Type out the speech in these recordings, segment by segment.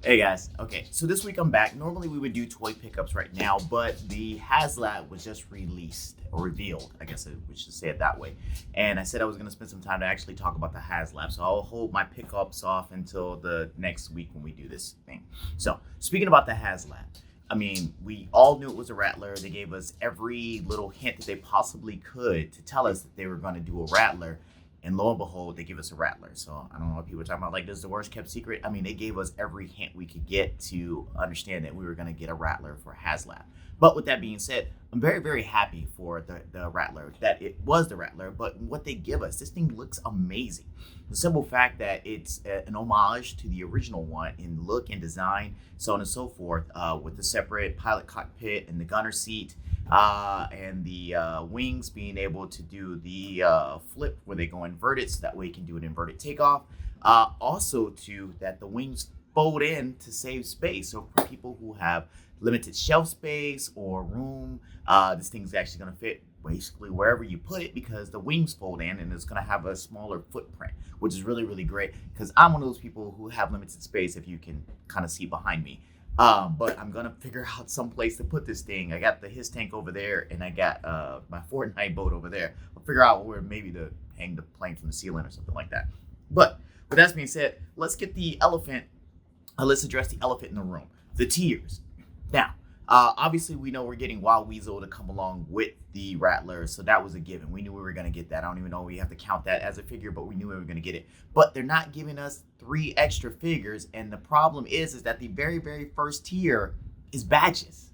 Hey guys, okay, so this week I'm back. Normally we would do toy pickups right now, but the Haslab was just released or revealed, I guess we should say it that way. And I said I was going to spend some time to actually talk about the Haslab, so I'll hold my pickups off until the next week when we do this thing. So, speaking about the Haslab, I mean, we all knew it was a Rattler. They gave us every little hint that they possibly could to tell us that they were going to do a Rattler. And lo and behold, they give us a Rattler. So I don't know what people are talking about. Like, this is the worst kept secret. I mean, they gave us every hint we could get to understand that we were going to get a Rattler for Haslab. But with that being said, I'm very, very happy for the Rattler, that it was the Rattler. But what they give us, this thing looks amazing. The simple fact that it's an homage to the original one in look and design, so on and so forth, with the separate pilot cockpit and the gunner seat. And the wings being able to do the flip where they go inverted, so that way you can do an inverted takeoff. Also, too, that the wings fold in to save space. So for people who have limited shelf space or room, this thing's actually going to fit basically wherever you put it, because the wings fold in and it's going to have a smaller footprint, which is really, really great, because I'm one of those people who have limited space, if you can kind of see behind me. But I'm gonna figure out some place to put this thing. I got the his tank over there, and I got my Fortnite boat over there. I'll figure out where maybe to hang the plane from the ceiling or something like that. But with that being said, let's get the elephant. Let's address the elephant in the room: the tiers. Now, obviously, we know we're getting Wild Weasel to come along with the Rattler, so that was a given. We knew we were going to get that. I don't even know if we have to count that as a figure, but we knew we were going to get it. But they're not giving us 3 extra figures, and the problem is that the very, very first tier is badges.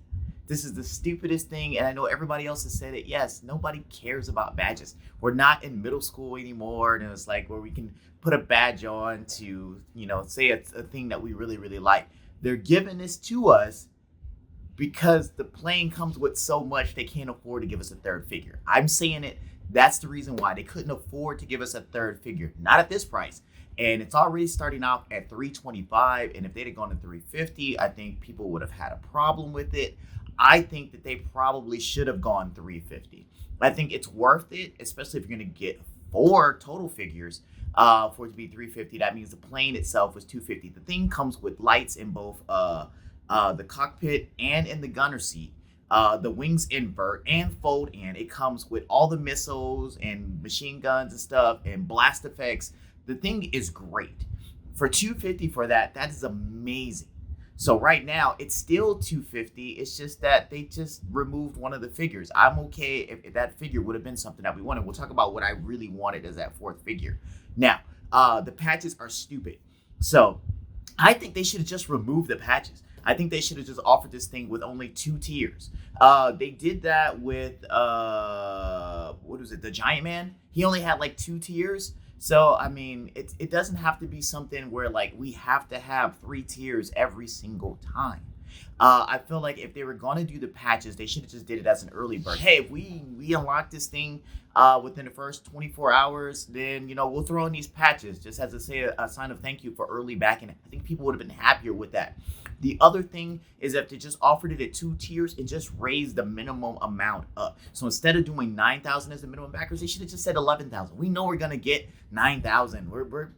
This is the stupidest thing, and I know everybody else has said it. Yes, nobody cares about badges. We're not in middle school anymore, and it's like where we can put a badge on to, say it's a thing that we really, really like. They're giving this to us because the plane comes with so much they can't afford to give us a third figure. I'm saying it. That's the reason why they couldn't afford to give us a third figure. Not at this price. And it's already starting off at $325. And if they'd have gone to $350, I think people would have had a problem with it. I think that they probably should have gone $350. I think it's worth it, especially if you're going to get 4 total figures for it to be $350. That means the plane itself was $250. The thing comes with lights in both the cockpit and in the gunner seat. The wings invert and fold in. It comes with all the missiles and machine guns and stuff and blast effects. The thing is great. For $250 for that is amazing. So right now it's still $250. It's just that they just removed one of the figures. I'm okay if that figure would have been something that we wanted. We'll talk about what I really wanted as that 4th figure. Now, the patches are stupid. So I think they should have just removed the patches. I think they should have just offered this thing with only 2 tiers. They did that with, the Giant Man? He only had like 2 tiers. So, I mean, it doesn't have to be something where, like, we have to have 3 tiers every single time. I feel like if they were going to do the patches, they should have just did it as an early bird. Hey, if we unlock this thing within the first 24 hours, then, we'll throw in these patches just as a sign of thank you for early backing. I think people would have been happier with that. The other thing is that they just offered it at 2 tiers and just raised the minimum amount up. So instead of doing 9,000 as the minimum backers, they should have just said 11,000. We know we're going to get 9,000.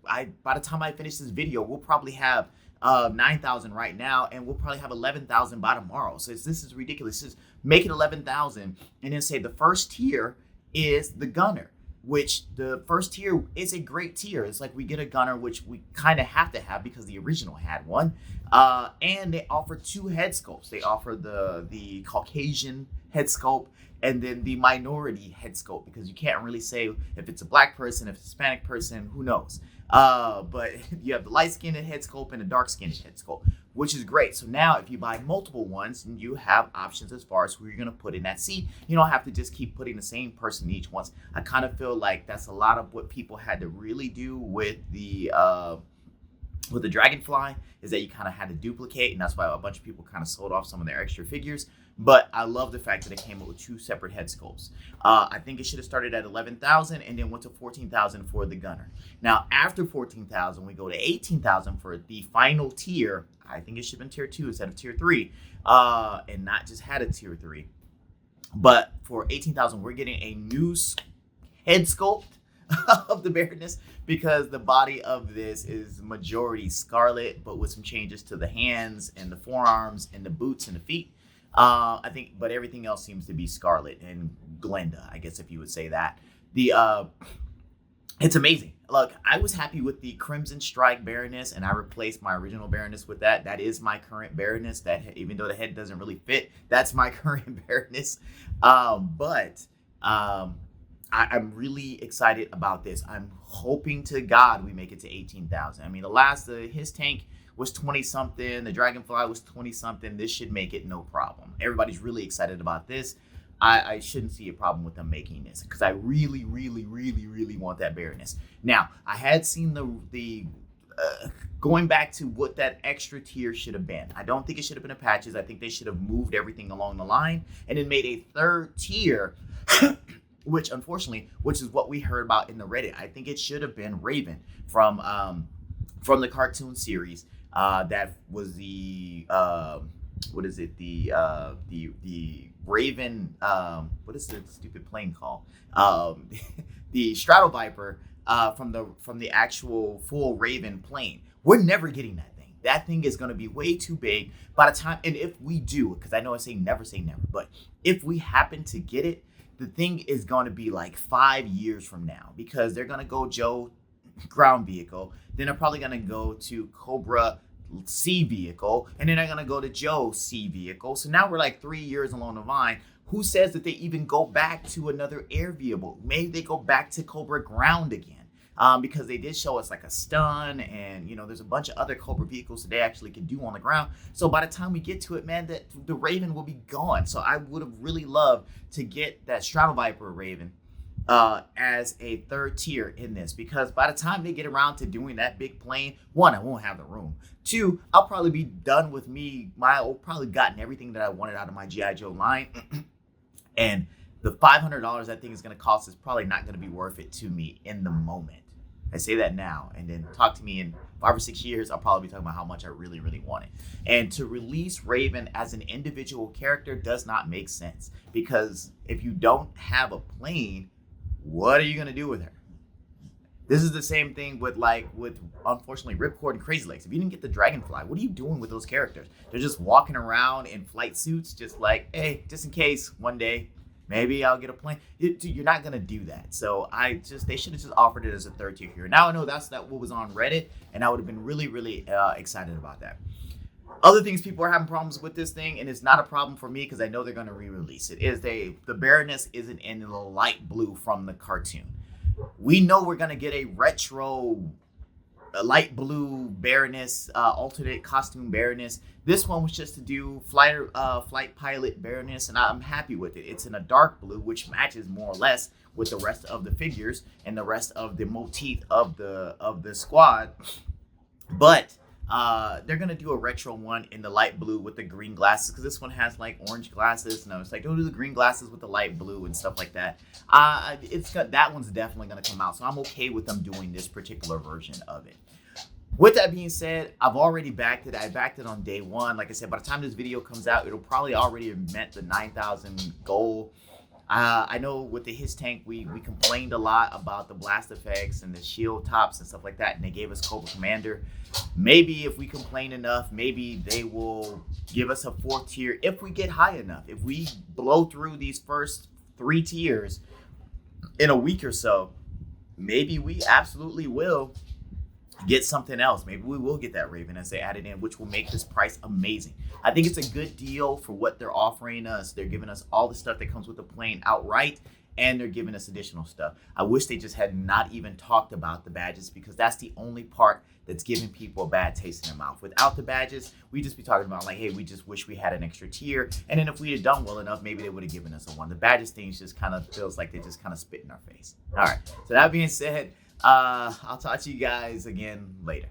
By the time I finish this video, we'll probably have 9,000 right now, and we'll probably have 11,000 by tomorrow. So this is ridiculous. Just make it 11,000 and then say the first tier is the gunner, which the first tier is a great tier. It's like we get a gunner, which we kind of have to have because the original had one. And they offer 2 head sculpts. They offer the Caucasian head sculpt and then the minority head sculpt, because you can't really say if it's a black person, if it's a Hispanic person, who knows. But you have the light-skinned head sculpt and a dark-skinned head sculpt, which is great. So now if you buy multiple ones, you have options as far as who you're going to put in that seat. You don't have to just keep putting the same person in each one. I kind of feel like that's a lot of what people had to really do with the Dragonfly, is that you kind of had to duplicate, and that's why a bunch of people kind of sold off some of their extra figures. But I love the fact that it came up with 2 separate head sculpts. I think it should have started at 11,000 and then went to 14,000 for the gunner. Now, after 14,000, we go to 18,000 for the final tier. I think it should have been tier 2 instead of tier 3, and not just had a tier 3. But for 18,000, we're getting a new head sculpt of the bareness, because the body of this is majority scarlet, but with some changes to the hands and the forearms and the boots and the feet. I think, but everything else seems to be scarlet and Glenda, I guess if you would say that. It's amazing. Look, I was happy with the Crimson Strike Baroness, and I replaced my original Baroness with that. That is my current Baroness. That, even though the head doesn't really fit, that's my current Baroness. I'm really excited about this. I'm hoping to God we make it to 18,000. I mean, his tank was 20 something. The Dragonfly was 20 something. This should make it no problem. Everybody's really excited about this. I shouldn't see a problem with them making this, because I really, really, really, really want that Baroness. Now, I had seen the going back to what that extra tier should have been. I don't think it should have been a patches. I think they should have moved everything along the line and then made a third tier, which is what we heard about in the Reddit. I think it should have been Raven from the cartoon series. That was the what is it? The Raven. What is the stupid plane called? The Strato Viper. From the actual full Raven plane. We're never getting that thing. That thing is going to be way too big by the time. And if we do, because I know I say never, but if we happen to get it, the thing is going to be like 5 years from now, because they're going to go Joe ground vehicle, then they're probably going to go to Cobra sea vehicle, and then they're going to go to Joe sea vehicle. So now we're like 3 years along the line. Who says that they even go back to another air vehicle? Maybe they go back to Cobra ground again. Because they did show us like a stun, and there's a bunch of other Cobra vehicles that they actually can do on the ground. So by the time we get to it, man, that the Raven will be gone. So I would have really loved to get that Strato Viper Raven as a third tier in this, because by the time they get around to doing that big plane, one, I won't have the room. Two, I'll probably be done with probably gotten everything that I wanted out of my G.I. Joe line. And the $500 that thing is going to cost is probably not going to be worth it to me in the moment. I say that now, and then talk to me in 5 or 6 years, I'll probably be talking about how much I really, really want it. And to release Raven as an individual character does not make sense, because if you don't have a plane, what are you going to do with her? This is the same thing with unfortunately Ripcord and Crazy Legs. If you didn't get the Dragonfly, what are you doing with those characters? They're just walking around in flight suits, just like, hey, just in case one day maybe I'll get a plane. You're not gonna do that. So they should have just offered it as a third tier here. Now I know that's what was on Reddit, and I would have been really, really excited about that. Other things people are having problems with this thing, and it's not a problem for me because I know they're gonna re-release it, is the Baroness isn't in the light blue from the cartoon. We know we're gonna get a retro light blue Baroness, alternate costume Baroness. This one was just to do flight pilot Baroness, and I'm happy with it. It's in a dark blue, which matches more or less with the rest of the figures and the rest of the motif of the squad. But they're gonna do a retro one in the light blue with the green glasses, because this one has like orange glasses, and I was like, don't do the green glasses with the light blue and stuff like that. That one's definitely gonna come out, so I'm okay with them doing this particular version of it. With that being said, I've already backed it. I backed it on day one. Like I said, by the time this video comes out, it'll probably already have met the 9,000 goal. I know with the His Tank, we complained a lot about the blast effects and the shield tops and stuff like that, and they gave us Cobra Commander. Maybe if we complain enough, maybe they will give us a 4th tier if we get high enough. If we blow through these first 3 tiers in a week or so, maybe we absolutely will get something else. Maybe we will get that Raven as they add it in, which will make this price amazing. I think it's a good deal for what they're offering us. They're giving us all the stuff that comes with the plane outright, and they're giving us additional stuff. I wish they just had not even talked about the badges, because that's the only part that's giving people a bad taste in their mouth. Without the badges, we'd just be talking about like, hey, we just wish we had an extra tier. And then if we had done well enough, maybe they would have given us a 1. The badges things just kind of feels like they just kind of spit in our face. All right, so that being said, I'll talk to you guys again later.